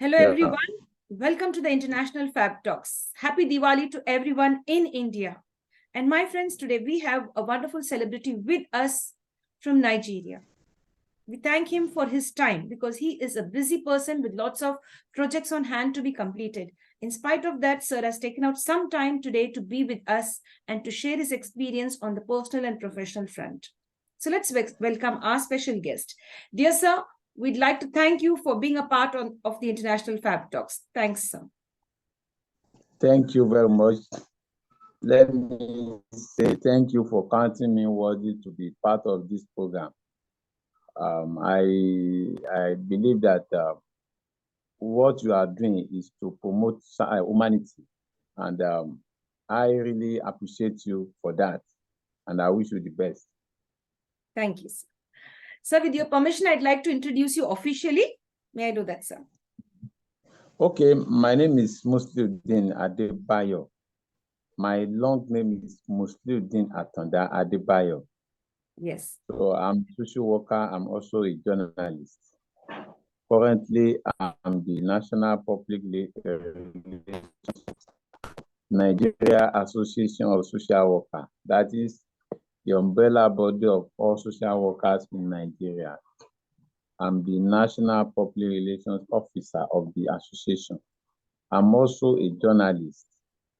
Hello, Yeah. everyone. Welcome to the International Fab Talks. Happy Diwali to everyone in India. And my friends, today we have a wonderful celebrity with us from Nigeria. We thank him for his time because he is a busy person with lots of projects on hand to be completed. In spite of that, sir has taken out some time today to be with us and to share his experience on the personal and professional front. So let's welcome our special guest. Dear sir, we'd like to thank you for being a part of the International Fab Talks. Thanks, sir. Thank you very much. Let me say thank you for counting me worthy to be part of this program. I believe that what you are doing is to promote humanity, and I really appreciate you for that, and I wish you the best. Thank you, sir. Sir, with your permission, I'd like to introduce you officially. May I do that, sir? Okay, my name is Musliudeen Adebayo. My long name is Musliudeen Atanda Adebayo. Yes. So I'm a social worker. I'm also a journalist. Currently, I'm the National Public Relations Nigeria Association of Social Workers. That is the umbrella body of all social workers in Nigeria. I'm the National Public Relations Officer of the association. I'm also a journalist.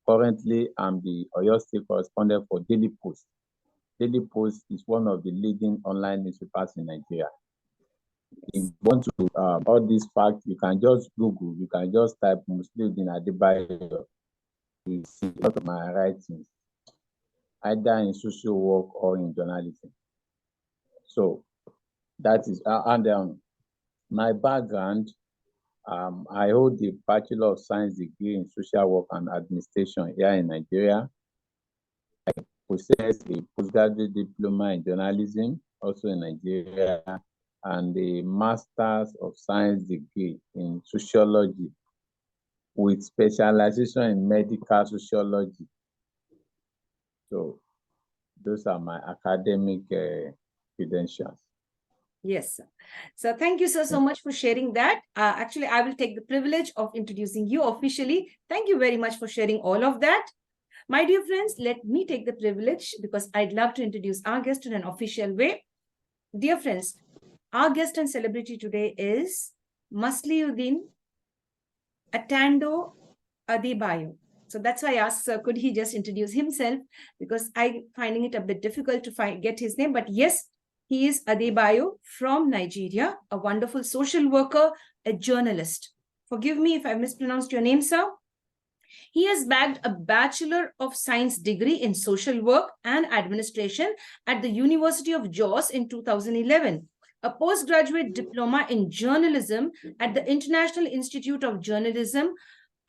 Currently, I'm the Oyo State correspondent for Daily Post. Daily Post is one of the leading online newspapers in Nigeria. If you want to all these facts, you can just Google, you can just type Musliudeen Atanda. You see a lot of my writings, either in social work or in journalism. So that is, and my background, I hold the Bachelor of Science degree in social work and administration here in Nigeria. I possess a postgraduate diploma in journalism, also in Nigeria, and a Master's of Science degree in Sociology with specialization in medical sociology. So those are my academic credentials. Yes, sir. So thank you, sir, so much for sharing that. Actually, I will take the privilege of introducing you officially. Thank you very much for sharing all of that. My dear friends, let me take the privilege because I'd love to introduce our guest in an official way. Dear friends, our guest and celebrity today is Musliudeen Atanda Adebayo. So that's why I asked, sir, could he just introduce himself? Because I'm finding it a bit difficult to get his name. But yes, he is Adebayo from Nigeria, a wonderful social worker, a journalist. Forgive me if I mispronounced your name, sir. He has bagged a Bachelor of Science degree in social work and administration at the University of Jos in 2011, a postgraduate diploma in journalism at the International Institute of Journalism,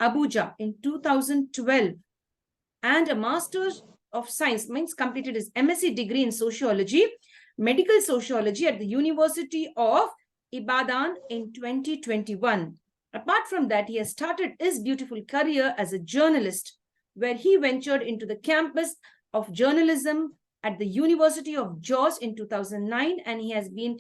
Abuja in 2012, and a Master's of Science, means completed his MSc degree in Sociology, Medical Sociology at the University of Ibadan in 2021. Apart from that, he has started his beautiful career as a journalist, where he ventured into the campus of journalism at the University of Jos in 2009, and he has been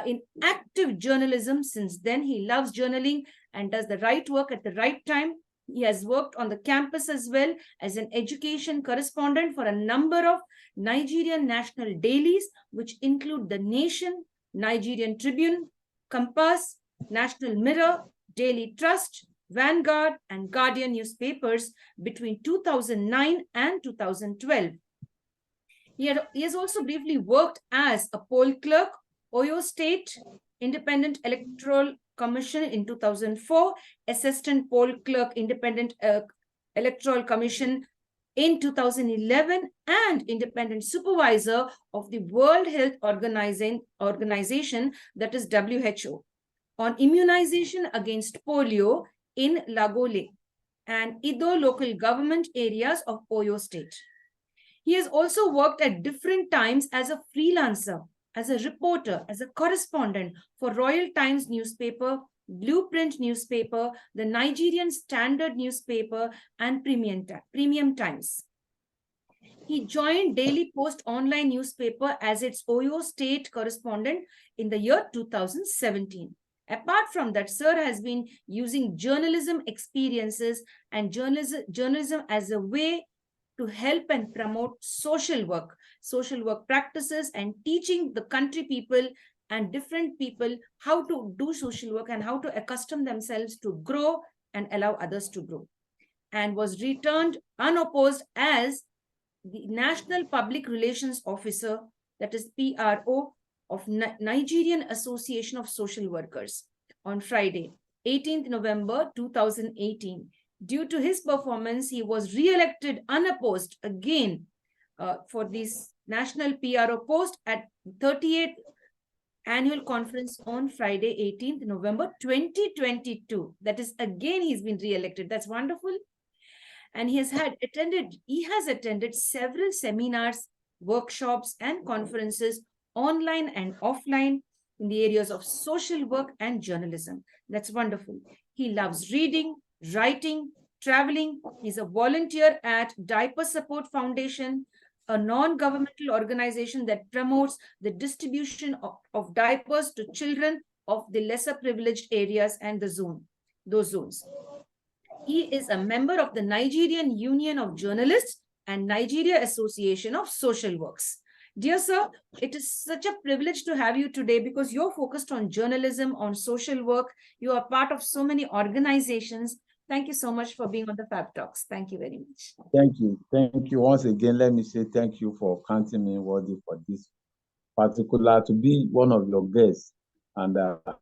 in active journalism since then. He loves journaling and does the right work at the right time. He has worked on the campus as well as an education correspondent for a number of Nigerian national dailies, which include The Nation, Nigerian Tribune, Compass, National Mirror, Daily Trust, Vanguard and Guardian newspapers between 2009 and 2012. He has also briefly worked as a poll clerk, Oyo State, Independent Electoral Commission in 2004, Assistant Poll Clerk, Independent Electoral Commission in 2011, and Independent Supervisor of the World Health Organization, that is WHO, on immunization against polio in Lagelu and Iddo local government areas of Oyo State. He has also worked at different times as a freelancer, as a reporter, as a correspondent for Royal Times newspaper, Blueprint newspaper, the Nigerian Standard newspaper, and Premium Times. He joined Daily Post online newspaper as its Oyo State correspondent in the year 2017. Apart from that, sir has been using journalism experiences and journalism as a way to help and promote social work practices, and teaching the country people and different people how to do social work and how to accustom themselves to grow and allow others to grow. And was returned unopposed as the National Public Relations Officer, that is PRO, of Nigerian Association of Social Workers on Friday, 18th November 2018. Due to his performance, he was re-elected unopposed again for this national PRO post at 38th annual conference on Friday, 18th November 2022. That is, again, he's been re-elected. That's wonderful. And he has attended several seminars, workshops, and conferences, online and offline, in the areas of social work and journalism. That's wonderful. He loves reading, writing, traveling. He's a volunteer at Diaper Support Foundation, a non-governmental organization that promotes the distribution of diapers to children of the lesser privileged areas and those zones. He is a member of the Nigerian Union of Journalists and Nigeria Association of Social Works. Dear sir, it is such a privilege to have you today because you're focused on journalism, on social work. You are part of so many organizations. Thank you so much for being on the Fab Talks. Thank you very much. Thank you. Thank you. Once again, let me say thank you for counting me worthy for this particular, to be one of your guests. And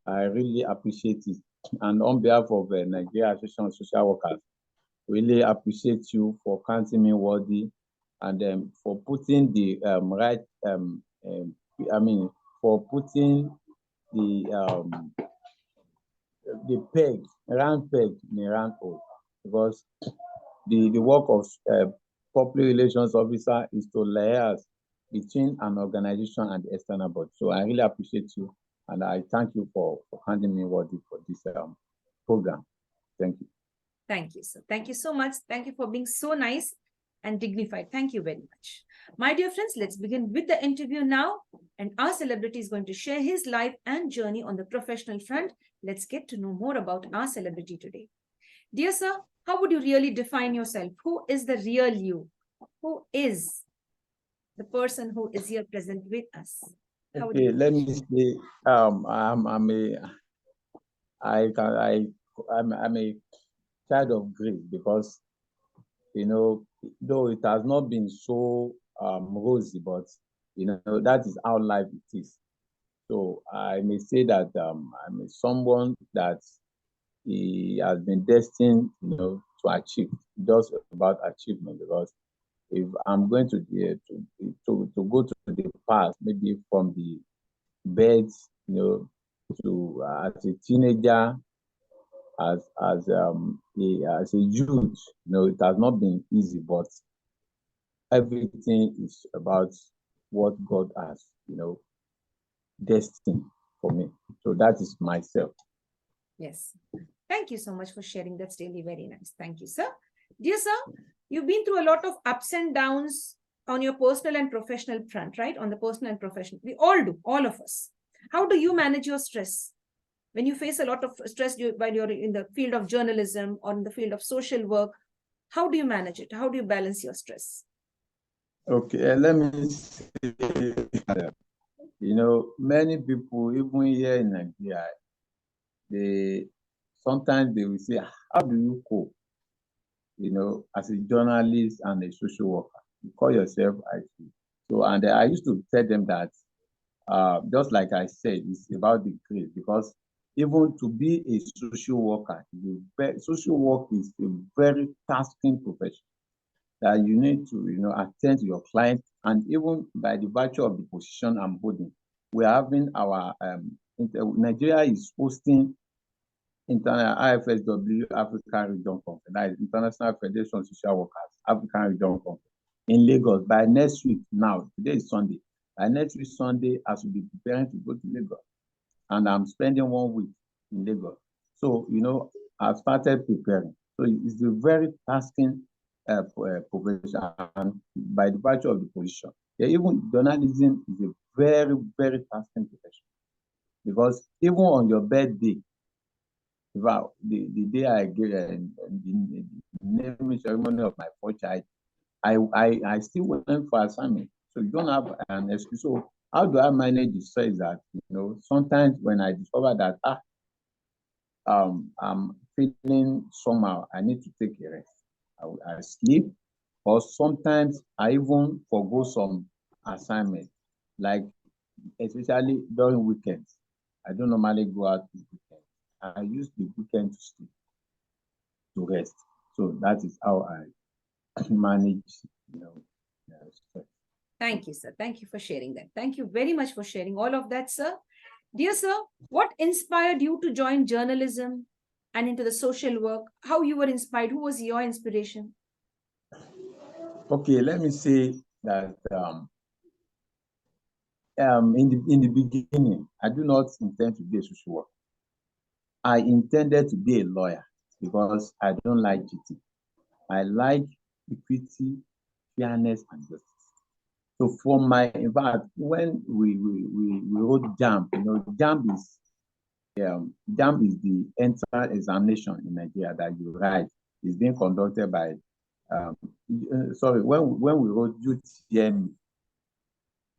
I really appreciate it. And on behalf of the Nigeria Association of Social Workers, really appreciate you for counting me worthy, and for putting the for putting the round peg in a round hole, because the work of public relations officer is to liaise between an organization and the external body. So I really appreciate you, and I thank you for handing me worthy for this program. Thank you. Thank you, sir. Thank you so much. Thank you for being so nice and dignified. Thank you very much. My dear friends, let's begin with the interview now. And our celebrity is going to share his life and journey on the professional front. Let's get to know more about our celebrity today. Dear sir, how would you really define yourself? Who is the real you? Who is the person who is here present with us? Okay, let me say, I'm a child of grace, because, you know, though it has not been so rosy, but, you know, that is how life it is. So I may say that I'm someone that he has been destined, you know, to achieve, just about achievement, because if I'm going to go to the past, maybe from the bed, you know, to as a teenager, as a youth, you know, it has not been easy, but everything is about what God has, you know, destined for me. So that is myself. Yes. Thank you so much for sharing. That's really very nice. Thank you, sir. Dear sir, you've been through a lot of ups and downs on your personal and professional front, right? On the personal and professional. We all do, all of us. How do you manage your stress? When you face a lot of stress while you're in the field of journalism or in the field of social work, how do you manage it? How do you balance your stress? Okay, let me say, you know, many people, even here in Nigeria, sometimes they will say, how do you cope? You know, as a journalist and a social worker, you call yourself IT. So, and I used to tell them that, just like I said, it's about the grace, because even to be a social worker, social work is a very tasking profession that you need to, you know, attend to your client. And even by the virtue of the position I'm holding, we're having our, Nigeria is hosting international IFSW African Region Conference, that is International Federation of Social Workers African Region Conference in Lagos by next week. Now, today is Sunday. By next week, Sunday, I should be preparing to go to Lagos. And I'm spending 1 week in Lagos. So, you know, I've started preparing. So it's a very tasking profession, and by the virtue of the position. Yeah, even journalism is a very, very tasking profession. because even on your birthday, the day I gave the naming ceremony of my fourth child, I still went for assignment. So you don't have an excuse. So how do I manage the stress that, sometimes when I discover that I'm feeling somehow, I need to take a rest. I sleep, or sometimes I even forgo some assignment, like especially during weekends. I don't normally go out the weekend. I use the weekend to sleep, to rest. So that is how I manage, stress. Thank you, sir. Thank you for sharing that. Thank you very much for sharing all of that, sir. Dear sir, what inspired you to join journalism and into the social work? How you were inspired? Who was your inspiration? Okay, let me say that in the beginning, I do not intend to be a social worker. I intended to be a lawyer because I don't like cheating. I like equity, fairness, and justice. So in fact, when we wrote JAMB, JAMB is the entrance examination in Nigeria that you write. It's being conducted by, when we wrote UTME,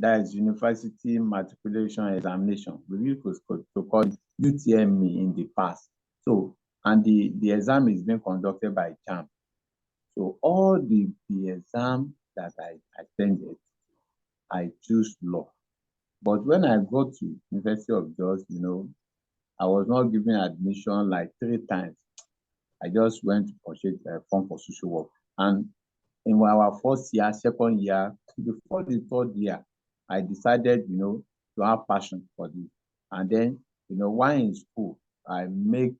that is University Matriculation Examination, we used to call it UTME in the past. So, and the exam is being conducted by JAMB. So all the exam that I attended, I choose law. But when I got to University of Jos, I was not given admission like 3 times. I just went to purchase a form for social work. And in our first year, second year, before the third year, I decided, to have passion for this. And then, while in school, I make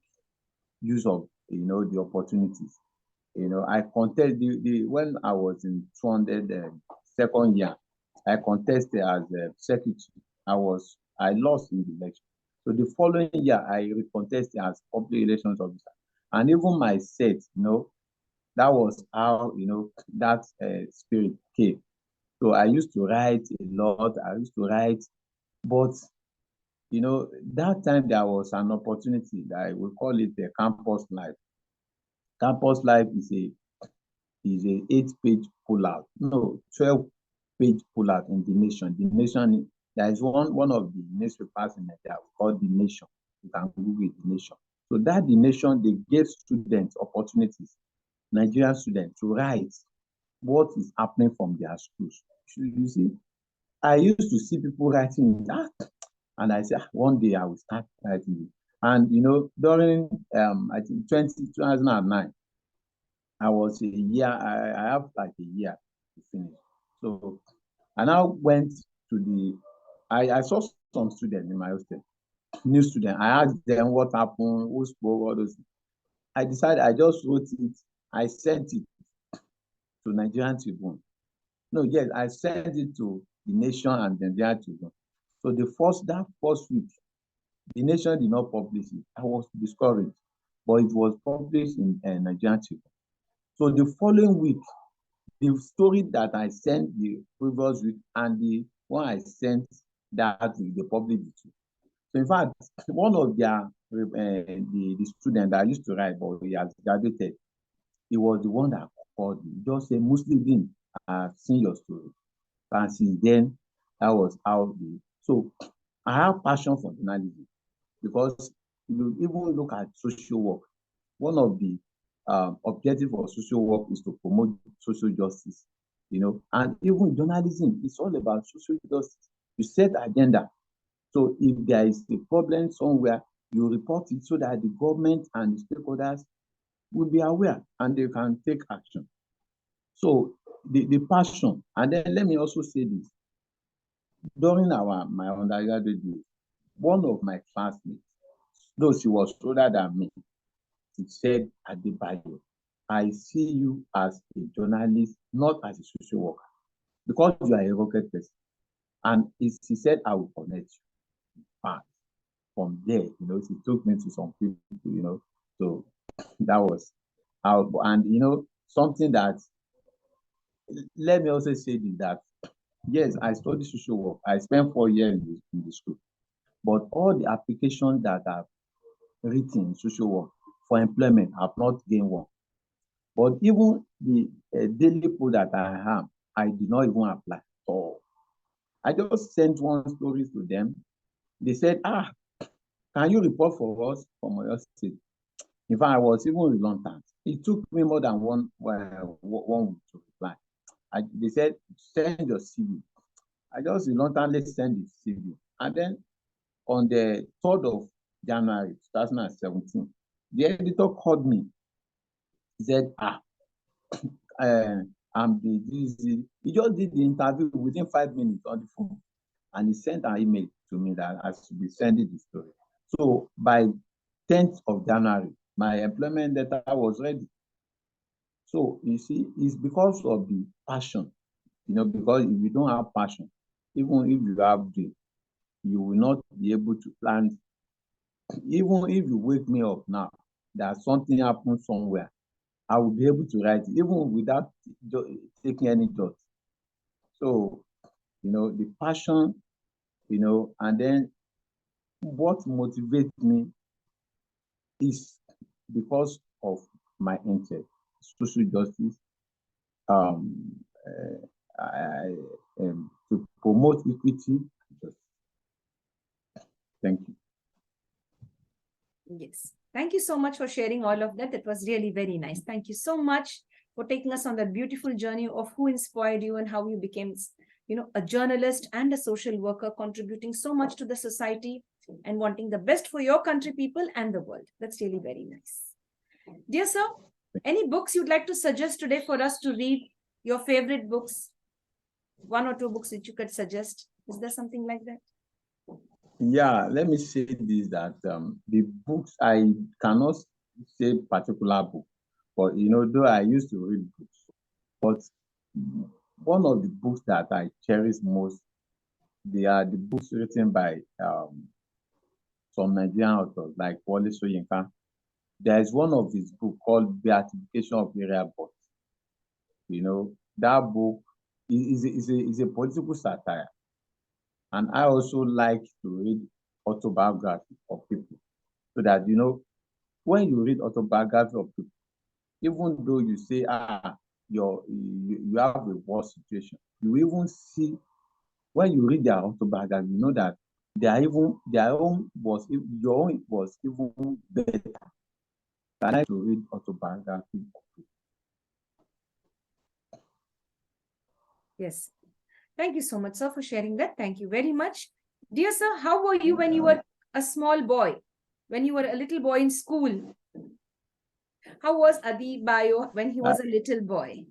use of, the opportunities. I contested when I was in 200 second year, I contested as a secretary. I lost in the election. So the following year, I recontested as public relations officer. And even my set, that was how, that spirit came. So I used to write a lot. But, that time there was an opportunity that I would call it the campus life. Campus life is a 8-page pullout. No, 12-page pullout in The Nation. The Nation, there is one of the newspapers in Nigeria called The Nation. You can Google it, The Nation. So that The Nation, they gave students opportunities, Nigerian students, to write what is happening from their schools. You see, I used to see people writing that, and I said, one day I will start writing it. And, during, I think 2009, I was a year, I have like a year to finish. So I now went to I saw some students in my hostel, new students. I asked them what happened, who spoke, all those things. I decided, I just wrote it, I sent it to Nigerian Tribune. No, yes, I sent it to The Nation and the Nigerian Tribune. So that first week, The Nation did not publish it. I was discouraged, but it was published in Nigerian Tribune. So the following week, the story that I sent the previous week and the one I sent that week, they published it too. So in fact, one of their the student that I used to write, but he has graduated, he was the one that called me. Just say, Musliudeen, I've seen your story. And since then, that was how so I have passion for journalism, because if you even look at social work, one of the objective of social work is to promote social justice, and even journalism is all about social justice. You set agenda. So if there is a problem somewhere, you report it so that the government and the stakeholders will be aware and they can take action. So the passion, and then let me also say this. During my undergraduate days, one of my classmates, though she was older than me, she said, Adebayo, I see you as a journalist, not as a social worker, because you are a rocket person. And she said, I will connect you. But from there, she took me to some people, so that was how, and something that, let me also say this, that yes, I studied social work. I spent 4 years in the school. but all the applications that I've written in social work for employment have not gained one. But even the daily poll that I have, I did not even apply at all. I just sent one story to them. They said, can you report for us from Oyo State? In fact, I was even reluctant. It took me more than one week to reply. They said, send your CV. I just reluctantly sent the CV. And then on the 3rd of January 2017, the editor called me. He said, I'm the DZ. He just did the interview within 5 minutes on the phone. And he sent an email to me that I should be sending the story. So by 10th of January, my employment letter was ready. So you see, it's because of the passion, because if you don't have passion, even if you have dream, you will not be able to plan. Even if you wake me up now, that something happened somewhere, I will be able to write it, even without taking any thought. So, the passion, and then what motivates me is because of my interest, social justice, to promote equity. Thank you. Yes. Thank you so much for sharing all of that. That was really very nice. Thank you so much for taking us on that beautiful journey of who inspired you and how you became, a journalist and a social worker, contributing so much to the society and wanting the best for your country, people, and the world. That's really very nice. Dear sir, any books you'd like to suggest today for us to read? Your favorite books? 1 or 2 books that you could suggest? Is there something like that? Yeah, let me say this, that the books, I cannot say particular book, but though I used to read books, but one of the books that I cherish most, they are the books written by some Nigerian authors like Wole Soyinka. There is one of his books called Beatification of Area Boys. That book is a political satire. And I also like to read autobiography of people, so that, when you read autobiography of people, even though you say, you have a worse situation, you even see, when you read their autobiography, you know that your own was even better. I like to read autobiography of people. Yes. Thank you so much, sir, for sharing that. Thank you very much. Dear sir, how were you when you were a small boy? When you were a little boy in school? How was Adebayo when he was a little boy?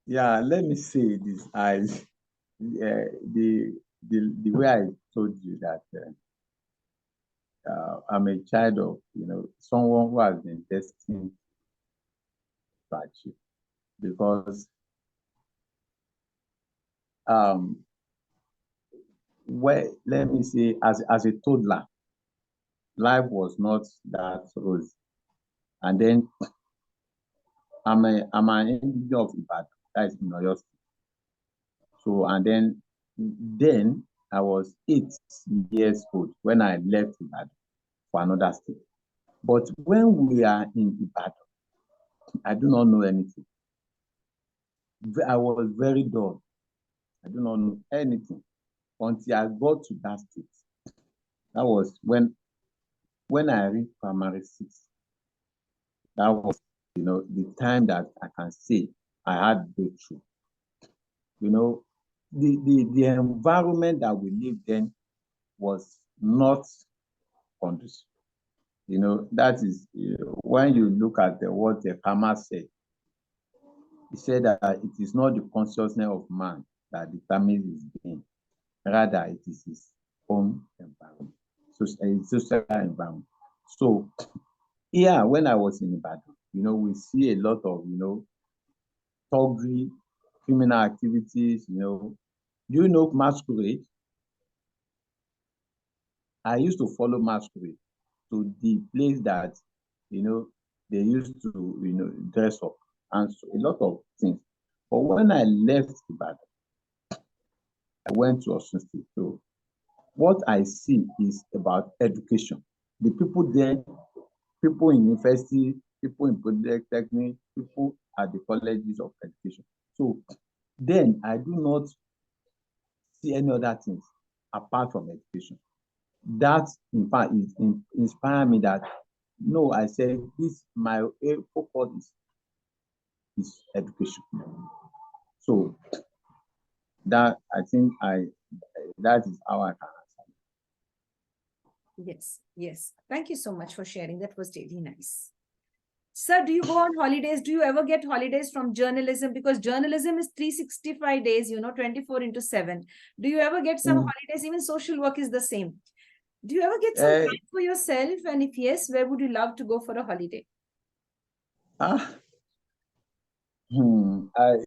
Yeah, let me say this. The way I told you that I'm a child of, someone who has been destined to achieve. Because let me say, as a toddler, life was not that rosy. And then I'm an individual of Ibadan, that is in Oyo State. So, and then I was 8 years old when I left Ibadan for another state. But when we are in Ibadan, I do not know anything. I was very dull. I do not know anything until I got to that state. That was when I reached primary 6. That was, the time that I can say I had breakthrough. The environment that we lived in was not conducive. That is, when you look at what the farmer said, he said that it is not the consciousness of man that determines his being, rather it is his own environment, social environment. So here, when I was in Ibadan, we see a lot of, thuggery, criminal activities, masquerade. I used to follow masquerade to the place that, they used to, dress up and so, a lot of things. But when I left Ibadan, I went to Osun State. So what I see is about education. The people there, people in university, people in polytechnic, people at the colleges of education. So then I do not see any other things apart from education. That, in fact, is inspire me that, no, I said, this, my focus is education. So that, I think, that is how I can answer. Yes, yes. Thank you so much for sharing. That was really nice. Sir, do you go on holidays? Do you ever get holidays from journalism? Because journalism is 365 days, 24/7. Do you ever get some holidays? Even social work is the same. Do you ever get some time for yourself? And if yes, where would you love to go for a holiday?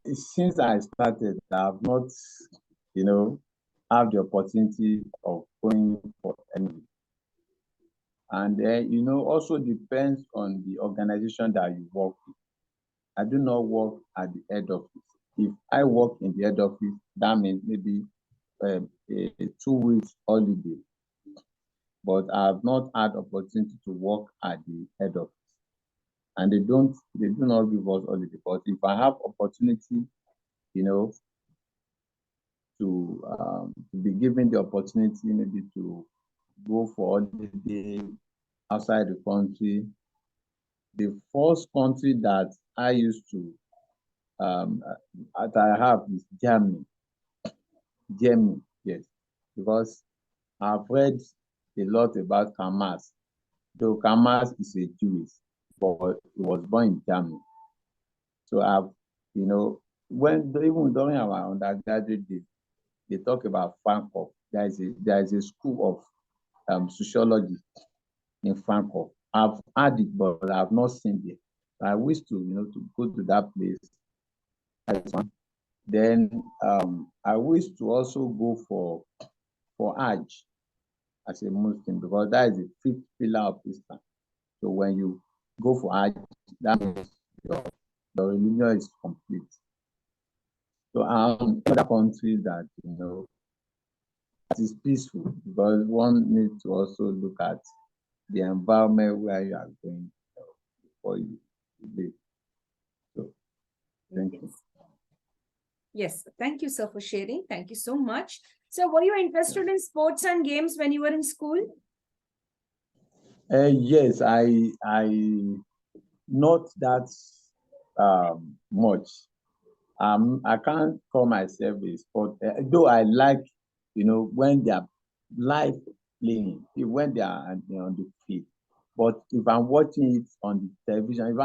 Since I started, I have not, have the opportunity of going for any. And then, also depends on the organization that you work with. I do not work at the head office. If I work in the head office, that means maybe a 2 weeks holiday. But I have not had opportunity to work at the head office. And they do not give us holiday. But if I have opportunity, to be given the opportunity maybe to go for holiday outside the country, the first country that I used to that I have is Germany. Germany, yes, because I've read a lot about Kamas. Though Kamas is a Jewish, but he was born in Germany. So I've, even during our undergraduate days, they talk about Frankfurt. There is a school of sociology in Frankfurt. I've had it, but I've not seen it. I wish to, to go to that place. That's one. Then I wish to also go for Hajj as a Muslim, because that is the fifth pillar of Islam. So when you go for Hajj, that means your religion is complete. So other countries that it is peaceful, because one needs to also look at the environment where you are going before you live. So thank you. Yes, thank you, sir, for sharing. Thank you so much. So, were you interested in sports and games when you were in school? Yes, I not that much. I can't call myself a sport, though I like, when they are live playing, when they are on the field. But if I'm watching it on the television,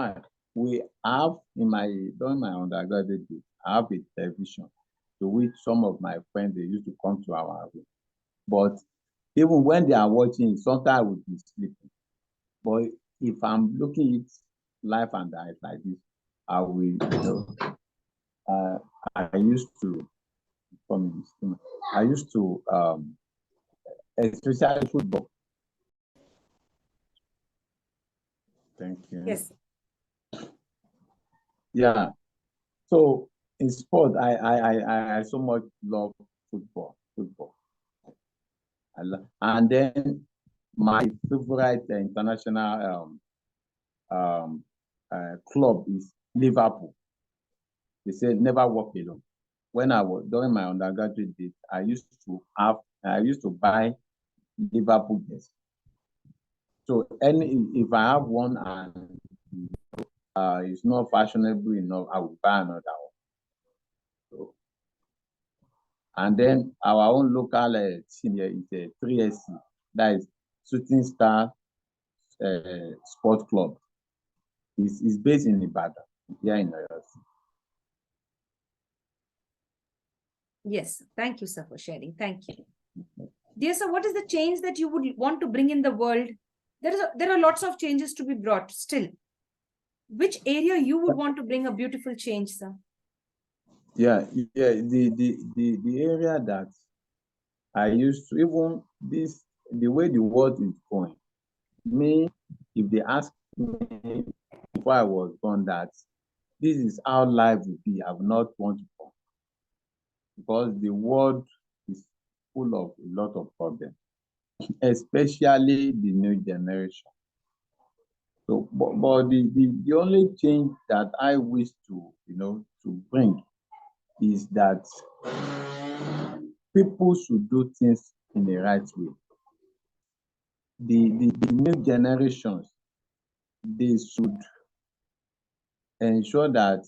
we have during my undergraduate days, I have a television to which some of my friends, they used to come to our room. But even when they are watching it, sometimes I would be sleeping. But if I'm looking at live and direct like this, I will, I used to, especially football. Thank you. Yes. Yeah. So in sport, I so much love football. And then my favorite international club is Liverpool. They say never walk alone. When I was during my undergraduate days, I used to buy Liverpool jersey. So if I have one and it's not fashionable enough, I will buy another one. So, and then our own local team here is a 3SC, that is Shooting Star Sports Club. It's based in Ibadan, here in Oyo State. Yes, thank you, sir, for sharing. Thank you. Dear sir, what is the change that you would want to bring in the world? There are lots of changes to be brought still. Which area you would want to bring a beautiful change, sir? Yeah, the area that I used to, even the way the world is going, if they ask me before I was born that this is how life will be, I would not want to come, because the world is full of a lot of problems, especially the new generation. So, but the only change that I wish to, to bring is that people should do things in the right way. The new generations, they should ensure that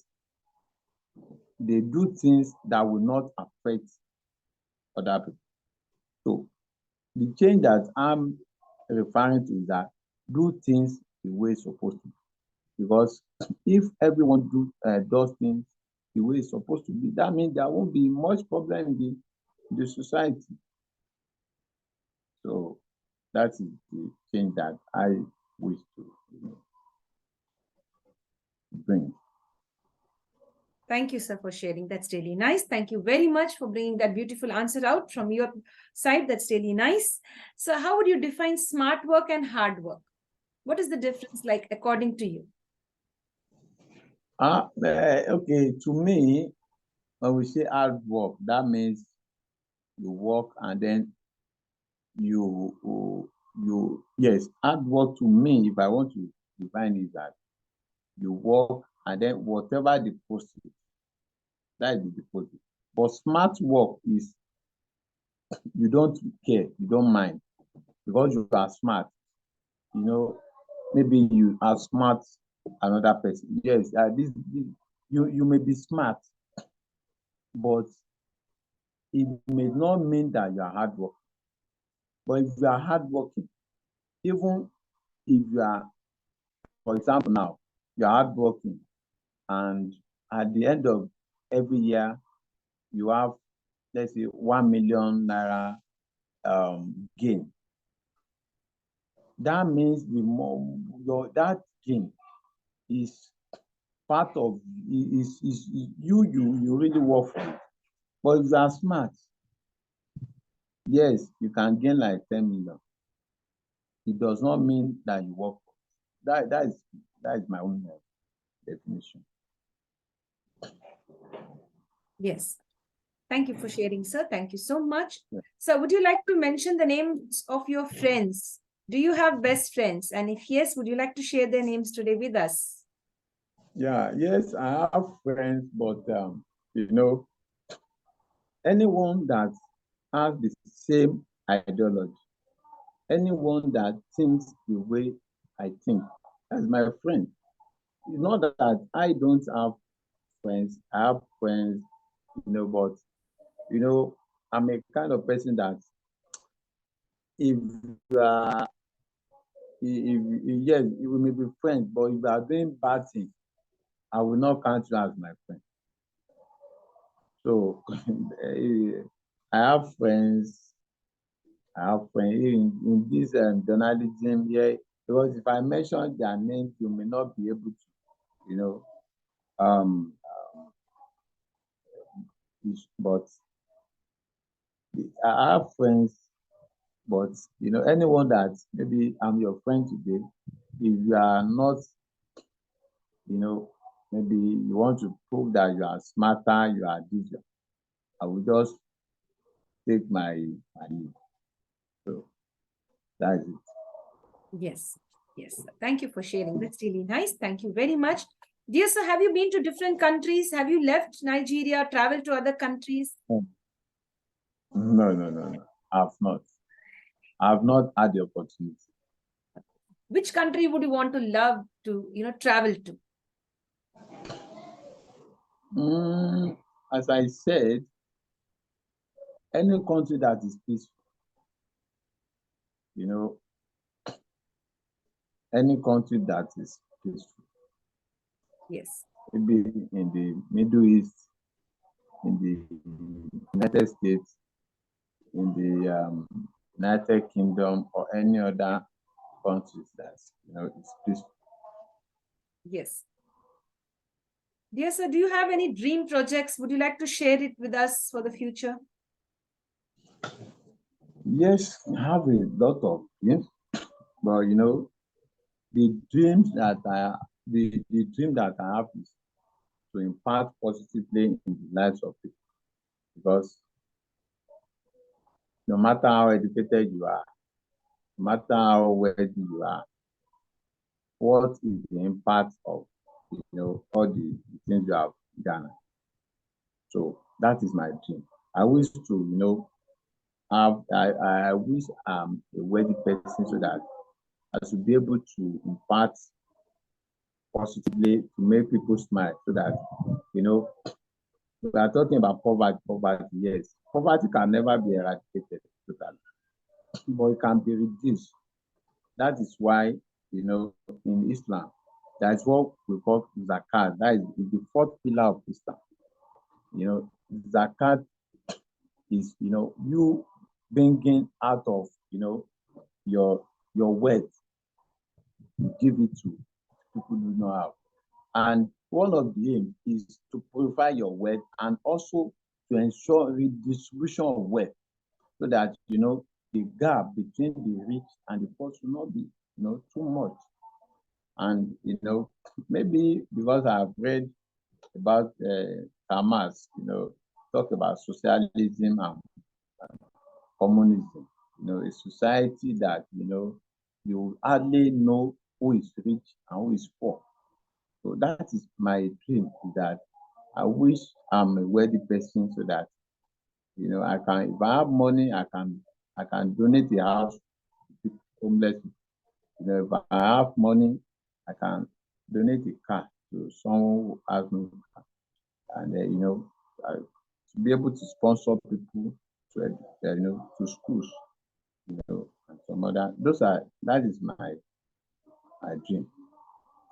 they do things that will not affect other people. So the change that I'm referring to is that do things the way it's supposed to be. Because if everyone does things the way it's supposed to be, that means there won't be much problem in the society. So that is the change that I wish to bring. Thank you, sir, for sharing. That's really nice. Thank you very much for bringing that beautiful answer out from your side. That's really nice. So how would you define smart work and hard work? What is the difference like according to you? Okay, to me, when we say hard work, that means you work and then yes, hard work to me, if I want to define it, that you work and then whatever the proceed, that is the deposit. But smart work is you don't care, you don't mind, because you are smart. Maybe you are smart another person. Yes, you may be smart, but it may not mean that you are hardworking. But if you are hardworking, even if you are, for example, now you are hardworking, and at the end of every year you have, let's say, 1 million naira gain. That means that gain is part of is you really work for it. But if you are smart, yes, you can gain like 10 million. It does not mean that you work for it. That is my own definition. Yes. Thank you for sharing, sir. Thank you so much. Yeah. So would you like to mention the names of your friends? Do you have best friends? And if yes, would you like to share their names today with us? Yeah, yes, I have friends, but anyone that has the same ideology, anyone that thinks the way I think, that's my friend. It's not that I don't have friends. I have friends, but I'm a kind of person that if you are, yes, we may be friends, but if you are doing bad things, I will not count you as my friend. So I have friends. In this journalism here, because if I mention their names, you may not be able to, but I have friends, but anyone that maybe I'm your friend today, if you are not, maybe you want to prove that you are smarter, you are this, I will just take my leave. So that's it. Yes. Yes. Thank you for sharing. That's really nice. Thank you very much. Dear sir, have you been to different countries? Have you left Nigeria, traveled to other countries? No. I've not. I've not had the opportunity. Which country would you want to love to, travel to? As I said, any country that is peaceful, any country that is peaceful. Yes. Maybe in the Middle East, in the United States, in the United Kingdom, or any other countries that is peaceful. Yes. Dear sir, do you have any dream projects? Would you like to share it with us for the future? Yes, I have a lot of dreams, but the dream that I have is to impact positively in the lives of people, because no matter how educated you are, no matter how wealthy you are, what is the impact of all the things you have done? So that is my dream. I wish to I wish I'm a wealthy person so that I should be able to impart positively to make people smile so that we are talking about poverty, yes. Poverty can never be eradicated totally, but it can be reduced. That is why, in Islam, that's what we call zakat. That is the fourth pillar of Islam. Zakat is, you bringing out of, your wealth, you give it to people who know how. And one of the aims is to purify your wealth and also to ensure redistribution of wealth so that, the gap between the rich and the poor should not be, too much. And, maybe because I've read about Hamas, talk about socialism and communism, a society that, you hardly know who is rich and who is poor. So that is my dream, that I wish I'm a wealthy person so that, I can, if I have money, I can donate the house to homeless people. If I have money, I can donate a car to someone who has no car. And, to be able to sponsor people to, to schools, and some other, that is my dream.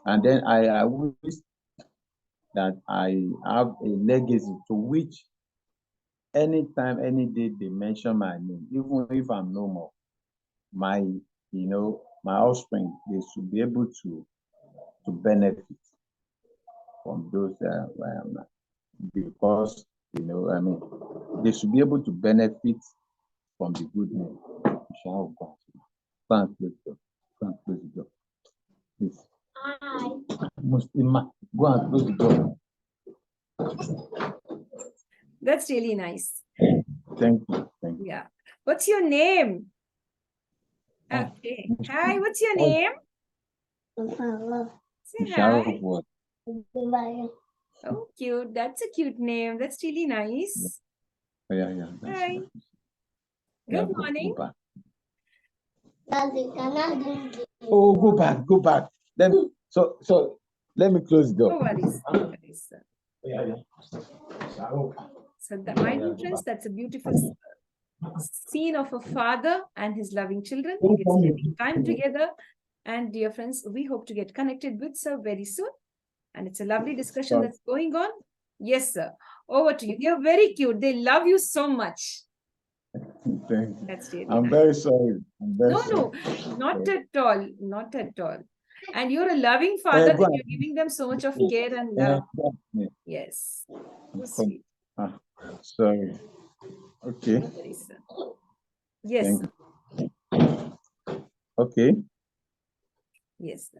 And then I wish that I have a legacy to which anytime, any day they mention my name, even if I'm no more, my offspring, they should be able to benefit from those where I'm at. Because, they should be able to benefit from the good name. Go and close the door. Go and close the door. Please. Muslima, go and close the door. That's really nice. Thank you. Yeah. What's your name? Okay. Hi, what's your name? Say hi. Oh, cute. That's a cute name. That's really nice. Yeah. Hi. Good morning. Go back. Oh, go back. Then so let me close the door. No worries. No worries, sir. Yeah. So my entrance, that's a beautiful scene of a father and his loving children spending time together. And dear friends, we hope to get connected with sir very soon. And it's a lovely discussion that's going on. Yes, sir. Over to you. You're very cute. They love you so much. Thank you. That's really I'm nice. very sorry. No, not at all. Not at all. And you're a loving father that you're giving them so much of care and love. Yes. So sweet. Sorry. Okay. Yes. Okay. Yes.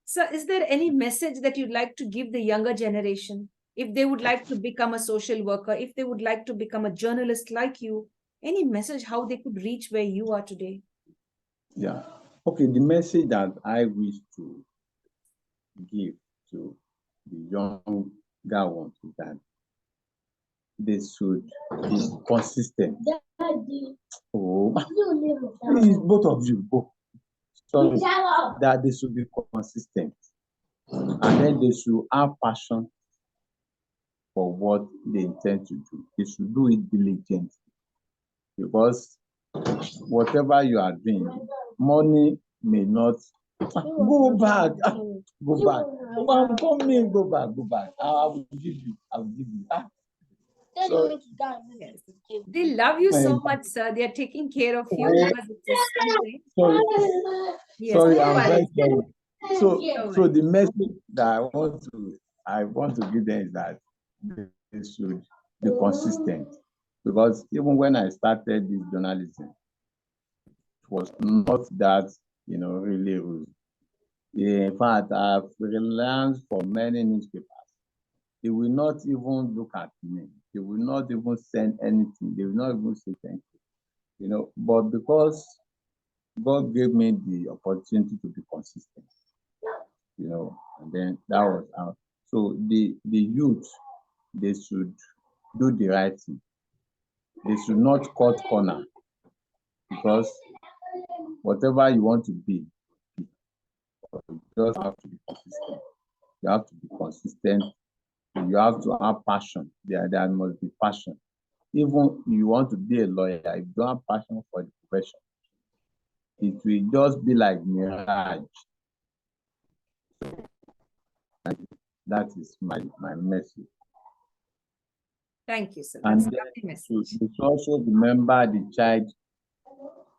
So is there any message that you'd like to give the younger generation? If they would like to become a social worker, if they would like to become a journalist like you, any message how they could reach where you are today? Yeah. Okay. The message that I wish to give to the younger ones is that they should be consistent. Oh, please, both of you go. Sorry, that they should be consistent, and then they should have passion for what they intend to do. They should do it diligently, because whatever you are doing, money may not. Go back. I'm coming. Go back. I will give you. So, yes. They love you so much, sir. They are taking care of you because it's a sweet thing. Sorry, I'm very sorry. So the message that I want to give them is that they should be consistent, because even when I started this journalism, it was not that really rude. In fact, I've freelanced for many newspapers. They will not even look at me. They will not even send anything. They will not even say thank you. you know, but because God gave me the opportunity to be consistent, you know, and then that was how. So the youth, they should do the right thing. They should not cut corner, because whatever you want to be, you just have to be consistent. You have to be consistent. You have to have passion. There must be passion. Even if you want to be a lawyer, if you don't have passion for the profession, it will just be like mirage. That is my message. Thank you, sir. And That's a then lovely message. you should also remember the child,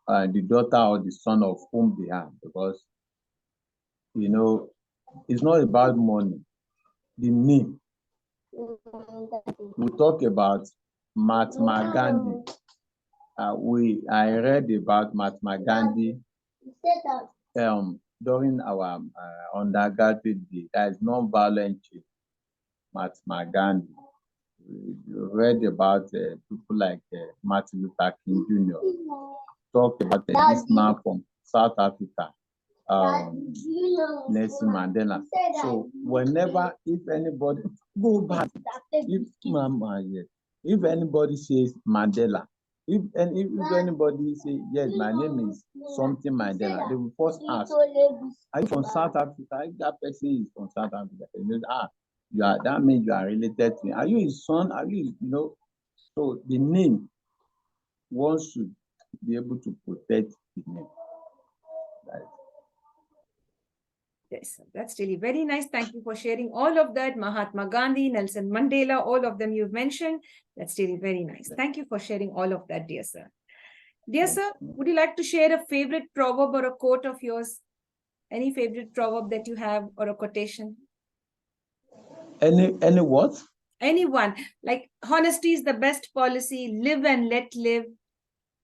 the daughter or the son of whom they are, because, you know, it's not about money. The name. We talk about Mahatma Gandhi. I read about Mahatma Gandhi during our undergraduate day. That is non-violent change. Mahatma Gandhi. We read about people like Martin Luther King Jr. Talk about this man from South Africa, Nelson Mandela. So whenever, if anybody go back, if anybody says Mandela, if anybody say yes, my name is something Mandela, they will first ask, are you from South Africa? If that person is from South Africa, they know, that means you are related to him. Are you his son? Are you his, you know? So the name, one should be able to protect the name. Right. Yes, that's really very nice. Thank you for sharing all of that. Mahatma Gandhi, Nelson Mandela, all of them you've mentioned. That's really very nice. Thank you for sharing all of that, dear sir. Dear sir, would you like to share a favorite proverb or a quote of yours? Any favorite proverb that you have or a quotation? Any what? Anyone. Like, honesty is the best policy, live and let live.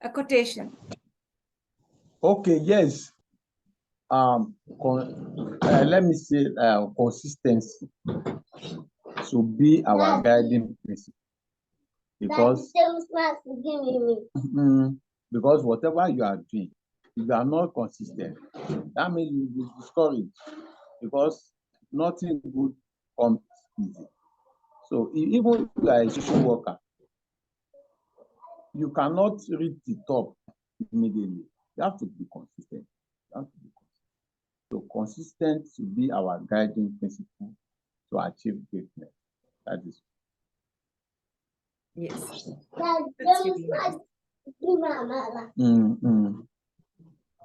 A quotation. Okay, yes. Let me say consistency should be our guiding principle, because because whatever you are doing, if you are not consistent, that means you will be discouraged, because nothing good comes easy. So even if you are a social worker, you cannot reach the top immediately. You have to be consistent. You have to be consistent. So consistent should be our guiding principle to achieve greatness. That is. Yes. That's really nice.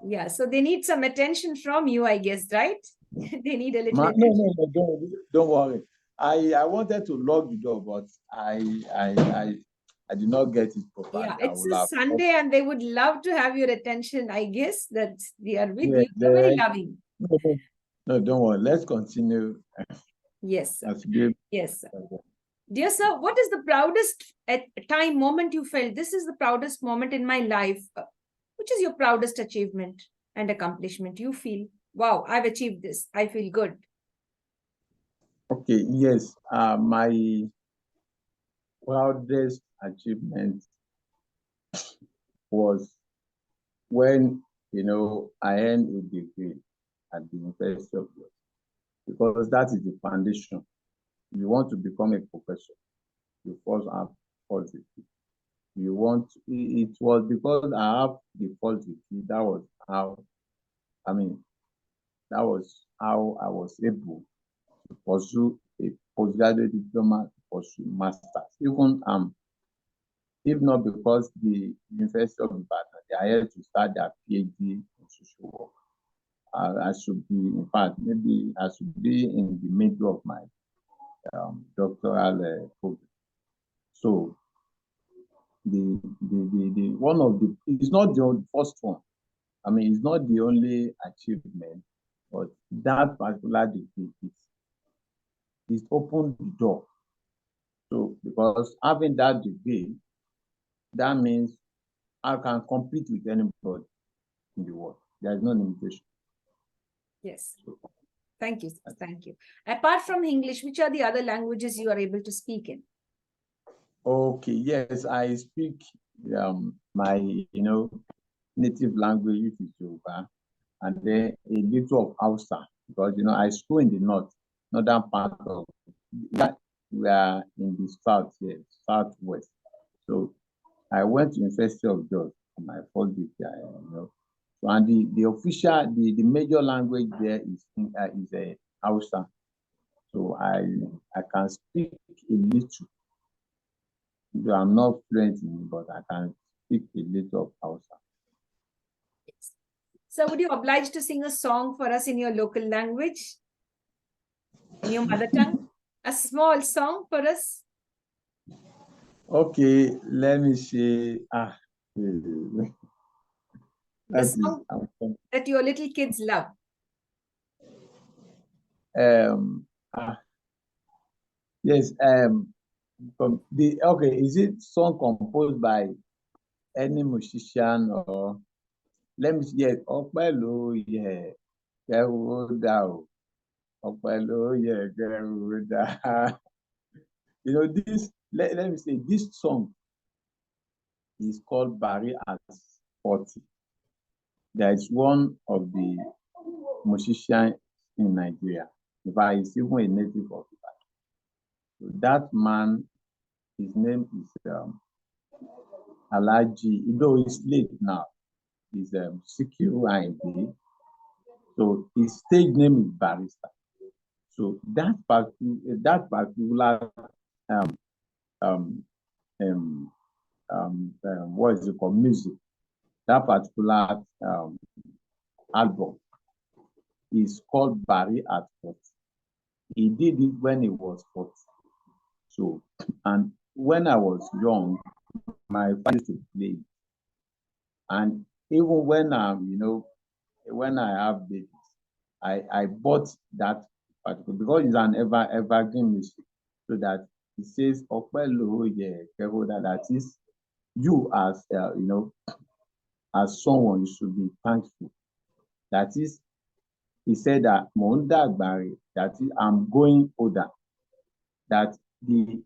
Yeah, so they need some attention from you, I guess, right? They need a little attention. No, don't worry. I wanted to lock the door, but I did not get it properly. Yeah, it's a Sunday and they would love to have your attention. I guess that they are with you. They're very loving. No, don't worry. Let's continue. Yes, sir. Yes, sir. Dear sir, what is the proudest moment you felt? This is the proudest moment in my life. Which is your proudest achievement and accomplishment? You feel, wow, I've achieved this. I feel good. Okay, yes. My proudest achievement was when, you know, I earned a degree at the University of Jos, because that is the foundation. If you want to become a professor, you first have first degree. You want, it was because I have the first degree, that was how I was able to pursue a postgraduate diploma, to pursue masters. Even if not because the University of Ibadan, they are here to start their PhD in social work. I should be, in fact, maybe I should be in the middle of my doctoral program. So the one of the, it's not the first one. I mean, it's not the only achievement, but that particular degree is opened the door. So because having that degree, that means I can compete with anybody in the world. There is no limitation. Yes. Thank you. Thank you. Apart from English, which are the other languages you are able to speak in? Okay, yes, I speak my, native language, which is Yoruba, and then a little of Hausa, because, I school in the northern part of that. We are in the south here, southwest. So I went to University of Jos for my first degree, So, and the official, the major language there is Hausa. So I can speak a little. Though I'm not fluent in it, but I can speak a little of Hausa. So would you oblige to sing a song for us in your local language? In your mother tongue? A small song for us? Okay, let me say, The song that your little kids love. Yes, is it song composed by any musician, or let me see, yes, Opelo, yeah, this, let me say, this song is called Barry at 40. There is one of the musicians in Nigeria. In fact, he's even a native of Ibadan. So that man, his name is Lagelu, though he's late now. He's Lagelu and Iddo. So his stage name is Barrister. So that particular what is it called, music, that particular album is called Barry at 40. He did it when he was 40. So, and when I was young, my father used to play it. And even when when I have babies, I bought that particular, because it's an evergreen music, so that it says Opelo, yeah, that is, you as as someone, you should be thankful. That is, he said that that is, I'm going older. That the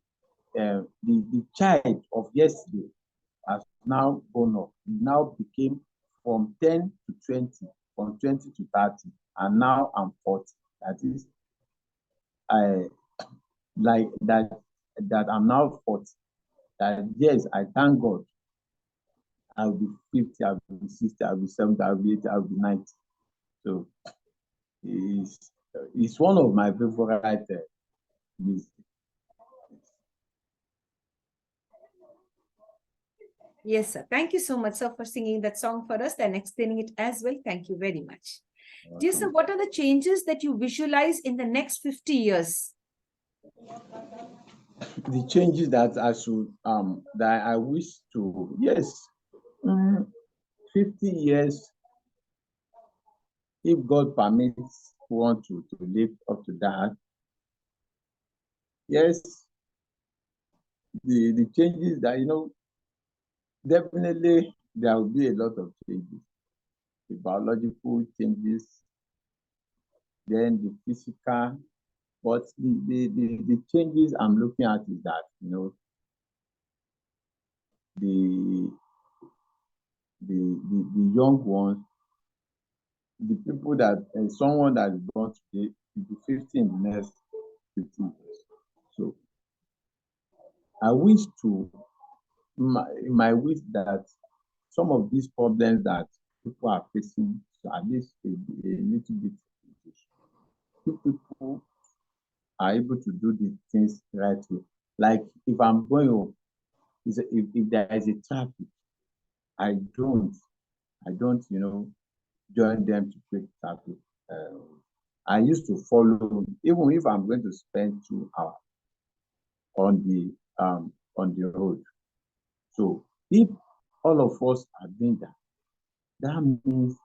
child of yesterday has now grown up. He now became from 10 to 20, from 20 to 30, and now I'm 40. That is, like that I'm now 40. That, yes, I thank God. I'll be 50, I'll be 60, I'll be 70, I'll be 80, I'll be 90. So it's one of my favorite music. Yes, sir. Thank you so much, sir, for singing that song for us and explaining it as well. Thank you very much. Dear sir, what are the changes that you visualize in the next 50 years? The changes that I should, that I wish to, yes, 50 years, if God permits one to live up to that, yes, the changes that, definitely there will be a lot of changes. The biological changes, then the physical, but the changes I'm looking at is that, the young ones, the people that, someone that is born today will be 50 in the next 50 years. So I wish to, my wish that some of these problems that people are facing, at least a little bit, if people are able to do the things right way. Like if I'm going home, if there is a traffic, I don't, join them to break traffic. I used to follow, even if I'm going to spend 2 hours on the road. So if all of us are doing that, that means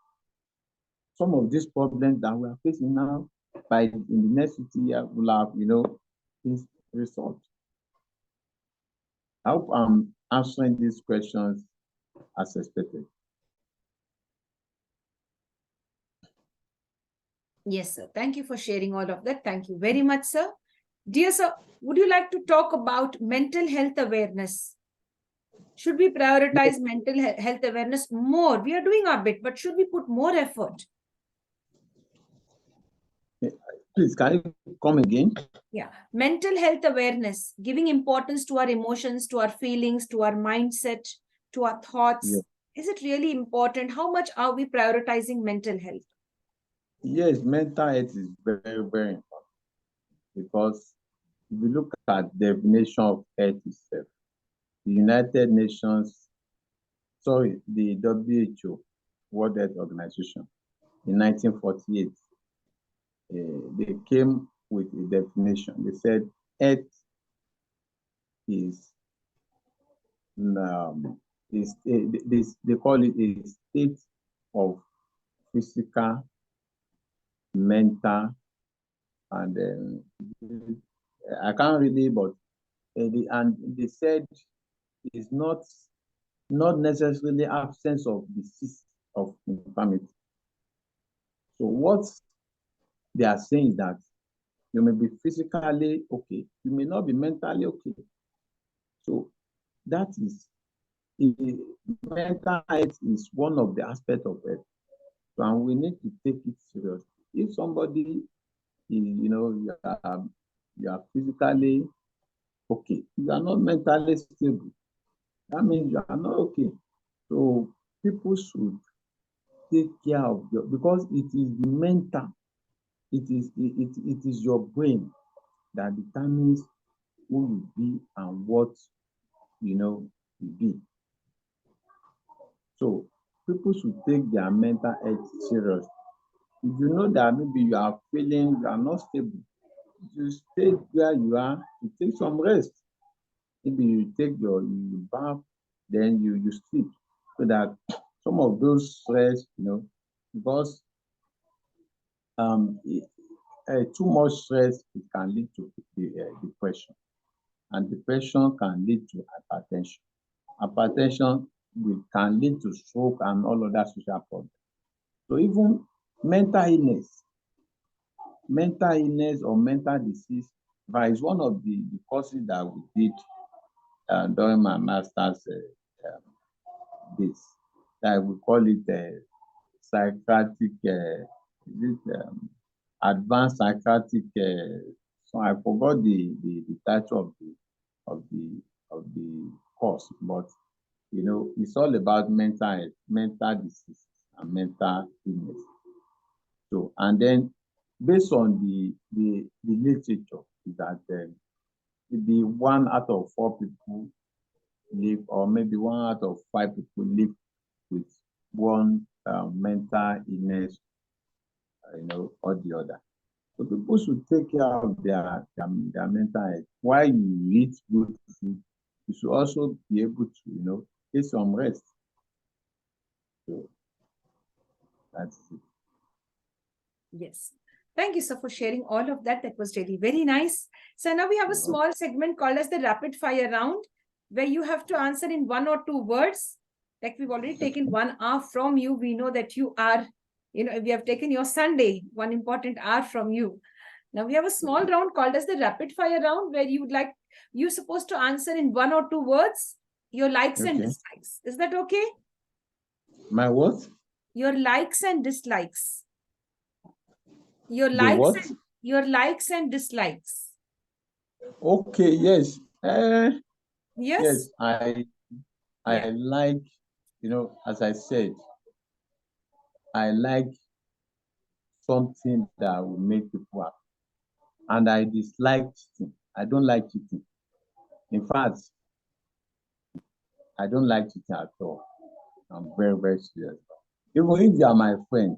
some of these problems that we are facing now, in the next 50 years, will have, things resolved. I hope I'm answering these questions as expected. Yes, sir. Thank you for sharing all of that. Thank you very much, sir. Dear sir, would you like to talk about mental health awareness? Should we prioritize mental health awareness more? We are doing our bit, but should we put more effort? Please, can you come again? Yeah. Mental health awareness, giving importance to our emotions, to our feelings, to our mindset, to our thoughts. Yeah. Is it really important? How much are we prioritizing mental health? Yes, mental health is very, very important, because if you look at the definition of health itself, the United Nations, sorry, the WHO, World Health Organization, in 1948, they came with a definition. They said health is, they call it a state of physical, mental, and I can't really, but and they said it's not necessarily absence of disease, of infirmity. So what they are saying is that you may be physically okay, you may not be mentally okay. So that is, mental health is one of the aspects of it. So, and we need to take it seriously. If somebody is, you are physically okay, you are not mentally stable, that means you are not okay. So people should take care of your, because it is mental, it is your brain that determines who you be and what you be. So people should take their mental health serious. If you know that maybe you are feeling you are not stable, you stay where you are, you take some rest. Maybe you take you bath, then you sleep, so that some of those stress, because too much stress, it can lead to depression, and depression can lead to hypertension. Hypertension can lead to stroke and all other social problems. So even mental illness or mental disease, that is one of the courses that we did during my master's days. That we call it psychiatric, advanced psychiatric. So I forgot the title of the course, but it's all about mental disease and mental illness. So, and then based on the literature, is that maybe 1 out of 4 people live, or maybe 1 out of 5 people live with one mental illness, or the other. So people should take care of their mental health. While you eat good food, you should also be able to, take some rest. So that's it. Yes. Thank you, sir, for sharing all of that. That was really very nice. So now we have a small segment called as the rapid fire round, where you have to answer in 1 or 2 words. Like we've already taken 1 hour from you. We know that you are, we have taken your Sunday, 1 important hour from you. Now we have a small round called as the rapid fire round, where you're supposed to answer in 1 or 2 words, your likes and dislikes. Is that okay? My what? Your likes and dislikes. Your likes and dislikes. Okay, yes. Yes? Yes, I like, as I said, I like something that will make people happy. And I dislike cheating. I don't like cheating. In fact, I don't like cheating at all. I'm very, very serious. Even if you are my friend,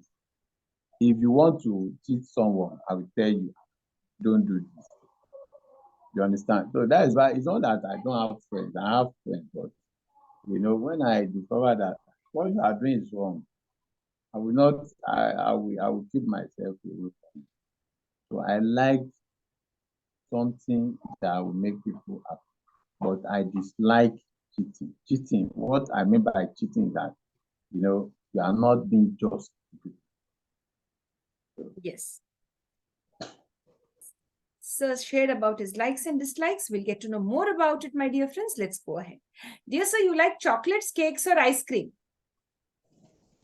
if you want to cheat someone, I will tell you, don't do this. You understand? So that is why it's not that I don't have friends. I have friends, but when I discover that what you are doing is wrong, I will not. I will keep myself away from it. So I like something that will make people happy, but I dislike cheating. Cheating. What I mean by cheating is that you are not being just. Yes. Sir shared about his likes and dislikes. We'll get to know more about it, my dear friends. Let's go ahead. Dear sir, you like chocolates, cakes, or ice cream?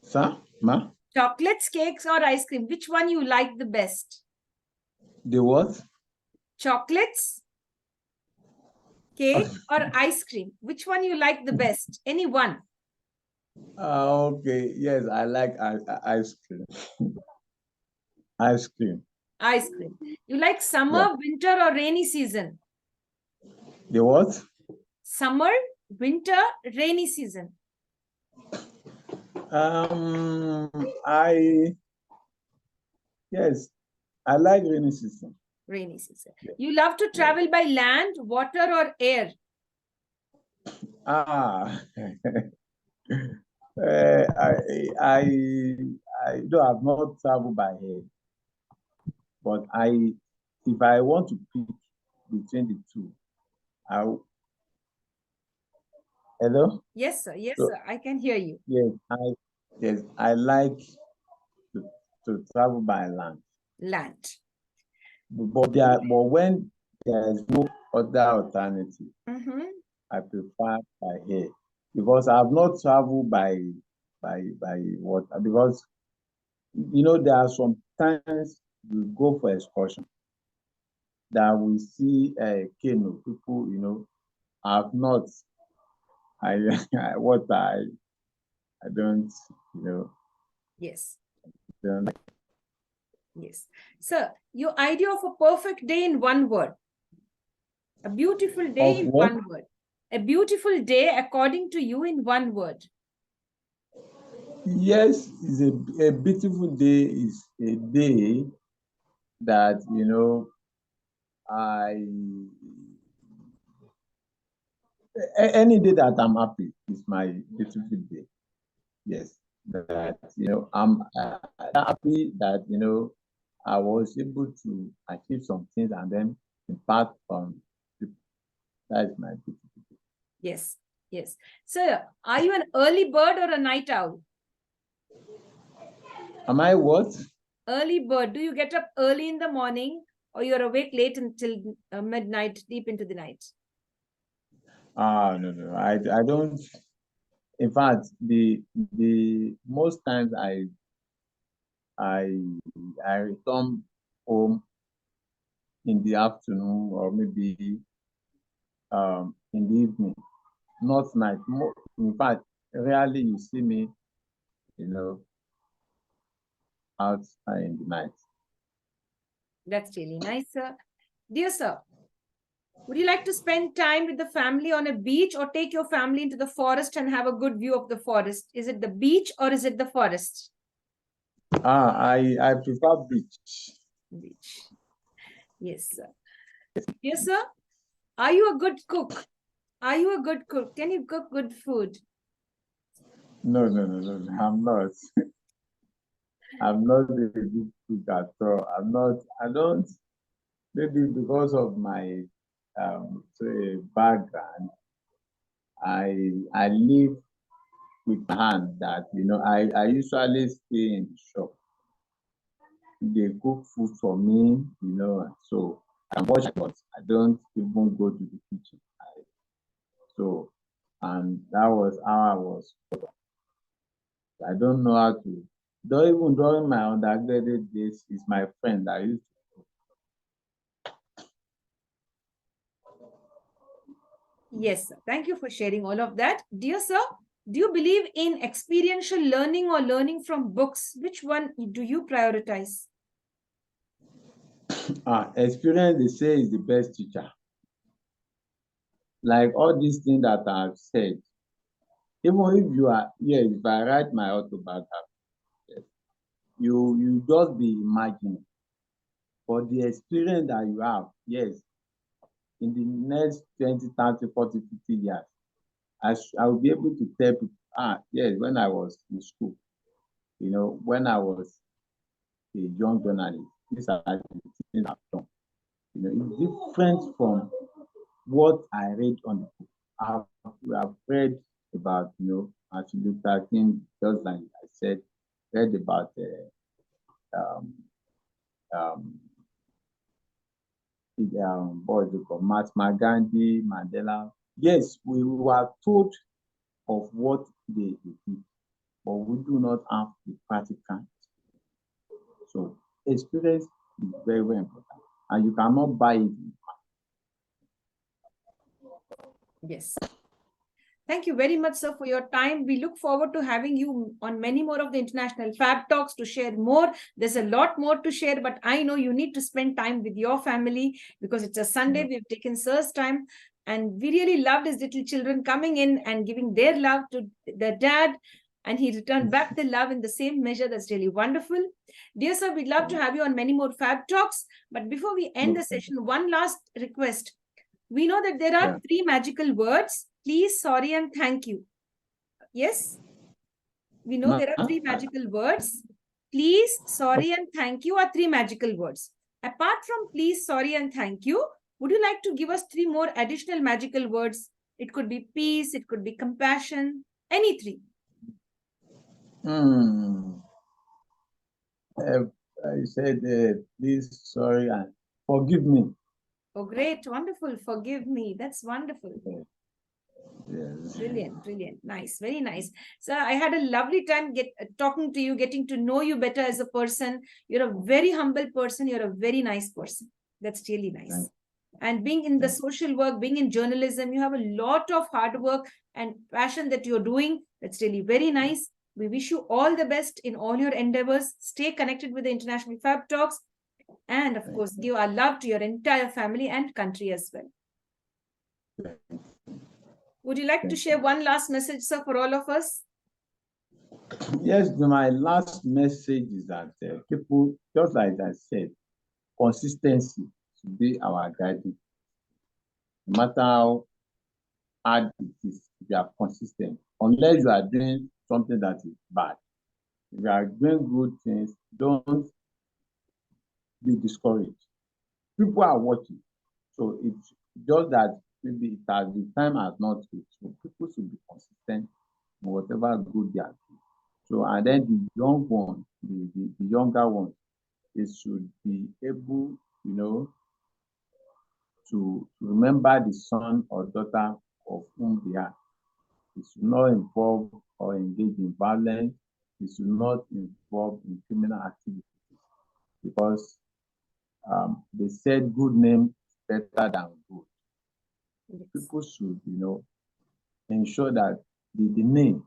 Sir, ma? Chocolates, cakes, or ice cream? Which one you like the best? The what? Chocolates, cake, or ice cream? Which one you like the best? Any one? Okay, yes, I like ice cream. Ice cream. Ice cream. You like Yeah. summer, winter, or rainy season? The what? Summer, winter, rainy season. Yes, I like rainy season. Rainy season. You love to travel by land, water, or air? Ah, I don't have not traveled by air, but if I want to pick between the two, hello? Yes, sir. Yes, So, sir. I can hear you. yes, I like to travel by land. Land. But when there is no other alternative, I prefer by air because I have not traveled by water because there are some times we go for excursion that we see canoe people have not I I don't Yes. don't like. Yes. Sir, your idea of a perfect day in one word. A beautiful day Of in what? one word. A beautiful day according to you in one word. Yes, it's a beautiful day is a day that any day that I'm happy is my beautiful day. Yes, that I'm happy that I was able to achieve some things and then impact on people. That is my beautiful day. Yes. Yes. Sir, are you an early bird or a night owl? Am I what? Early bird. Do you get up early in the morning or you're awake late until midnight, deep into the night? No. I don't. In fact, the most times I return home in the afternoon or maybe in the evening, not night. In fact, rarely you see me, outside in the night. That's really nice, sir. Dear sir, would you like to spend time with the family on a beach or take your family into the forest and have a good view of the forest? Is it the beach or is it the forest? I prefer beach. Beach. Yes, sir. Yes, sir. Are you a good cook? Are you a good cook? Can you cook good food? No. I'm not. I'm not a good cook at all. I don't. Maybe because of my say background, I live with my hand that I usually stay in the shop. They cook food for me, so I watch, but I don't even go to the kitchen. And that was how I was. I don't know how to. Though even during my undergraduate days, it's my friend that used to. Yes, sir. Thank you for sharing all of that. Dear sir, do you believe in experiential learning or learning from books? Which one do you prioritize? Experience, they say, is the best teacher. Like all these things that I've said, even if you are, yes, if I write my autobiography, yes, you just be imagining. But the experience that you have, yes, in the next 20, 30, 40, 50 years, I will be able to tell people, yes, when I was in school, when I was a young journalist, these are the things I've done. It's different from what I read on the book. I've read about, Martin Luther King, just like I said, read about um, Mahatma Gandhi, Mandela. Yes, we were told of what they did, but we do not have the practical. So experience is very, very important, and you cannot buy it. Yes. Thank you very much, sir, for your time. We look forward to having you on many more of the International Fab Talks to share more. There's a lot more to share, but I know you need to spend time with your family because it's a Sunday. We've taken sir's time, and we really loved his little children coming in and giving their love to their dad, and he returned back the love in the same measure. That's really wonderful. Dear sir, we'd love to have you on many more Fab Talks, but before we end the session, one last request. We know that there are 3 magical words: please, sorry, and thank you. Yes? We know there are 3 magical words. Please, sorry, and thank you are 3 magical words. Apart from please, sorry, and thank you, would you like to give us 3 more additional magical words? It could be peace, it could be compassion, any 3. I said, please, sorry, and forgive me. Oh, great. Wonderful. Forgive me. That's wonderful. Yes. Brilliant. Brilliant. Nice. Very nice. So I had a lovely time talking to you, getting to know you better as a person. You're a very humble person. You're a very nice person. That's really nice. And being in the social work, being in journalism, you have a lot of hard work and passion that you're doing. That's really very nice. We wish you all the best in all your endeavors. Stay connected with the International Fab Talks. And of course, give our love to your entire family and country as well. Would you like to share one last message, sir, for all of us? Yes, my last message is that people, just like I said, consistency should be our guiding. No matter how hard it is, if you are consistent, unless you are doing something that is bad. If you are doing good things, don't be discouraged. People are watching. So it's just that maybe the time has not reached. So people should be consistent in whatever good they are doing. So, and then the young ones, the younger ones, they should be able, to remember the son or daughter of whom they are. They should not involve or engage in violence. They should not involve in criminal activities, because they said good name is better than good. People should, ensure that the name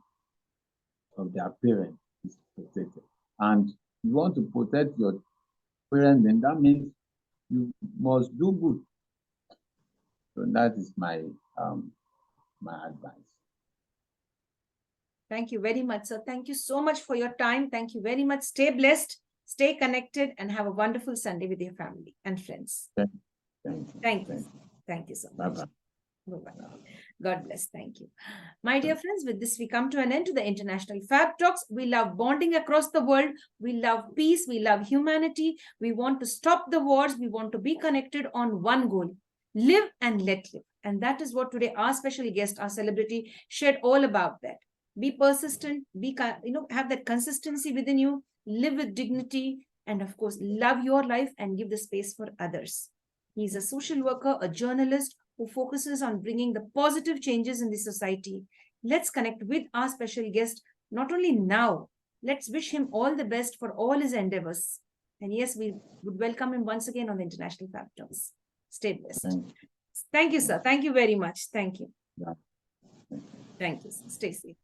of their parent is protected. And you want to protect your parent, then that means you must do good. So that is my my advice. Thank you very much, sir. Thank you so much for your time. Thank you very much. Stay blessed, stay connected, and have a wonderful Sunday with your family and friends. Thank you. Thank you so much. Bye-bye. Bye-bye. God bless. Thank you. My dear friends, with this, we come to an end to the International Fab Talks. We love bonding across the world. We love peace. We love humanity. We want to stop the wars. We want to be connected on one goal: live and let live. And that is what today our special guest, our celebrity, shared all about that. Be persistent, have that consistency within you, live with dignity, and of course, love your life and give the space for others. He's a social worker, a journalist who focuses on bringing the positive changes in the society. Let's connect with our special guest, not only now, let's wish him all the best for all his endeavors. And yes, we would welcome him once again on the International Fab Talks. Stay blessed. Thank you, sir. Thank you very much. Thank you. Thank you. Stay safe.